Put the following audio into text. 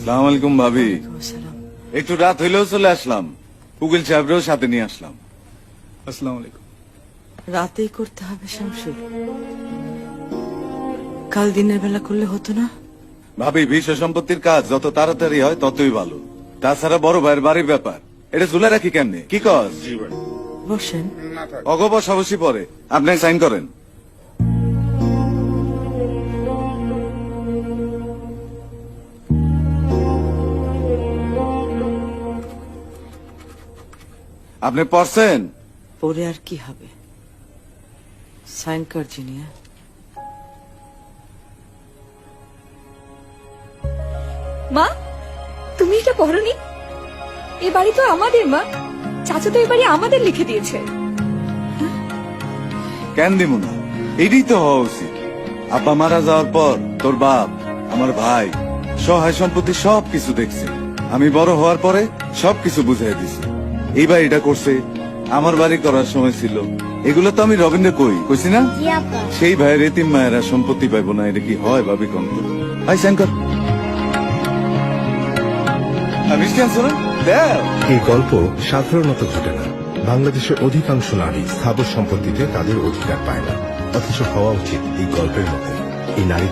আসসালামু আলাইকুম ভাবি। একটু রাত হইলেও চলে আসলাম, উকিল সাহেবরেও সাথে নিয়ে আসলাম। আসসালামু আলাইকুম। রাতেই করতে হবে শামসুল, কাল দিনের বেলা করলে হতো না? ভাবি, বিষয় সম্পত্তির কাজ যত তাড়াতাড়ি হয় ততই ভালো। তাছাড়া বড় ভাইয়ের বাড়ির ব্যাপার, এটা ঝুলে রাখি কেমনে? কি কস? বসেন। অগ বসাবসি পরে আপনি সাইন করেন। আপনি পড়ছেন? পরে আর কি হবে, সাইন কর জিনিয়া। মা, তুমি এটা পড়নি? এ বাড়ি তো আমাদের মা, চাচা তো এ বাড়ি আমাদের লিখে দিয়েছে। কেন দিব না? এটাই তো হওয়া উচিত। আব্বা মারা যাওয়ার পর তোর বাপ, আমার ভাই সহায় সম্পত্তি সবকিছু দেখছে। আমি বড় হওয়ার পরে সবকিছু বুঝাই দিছি। এই বাড়িটা করছে, আমার বাড়ি করার সময় ছিল। এগুলো তো আমি রবীন্দ্র কইছি না? সেই ভাইয়ের এতিম মায়েরা সম্পত্তি পাইবো না, এটা কি হয় ভাবি? কম ভাই সাইন কর। এই গল্প সাধারণত ঘটে না। বাংলাদেশের অধিকাংশ নারী স্থাবর সম্পত্তিতে তাদের অধিকার পায় না, অথচ হওয়া উচিত এই গল্পের মতো। এই নারী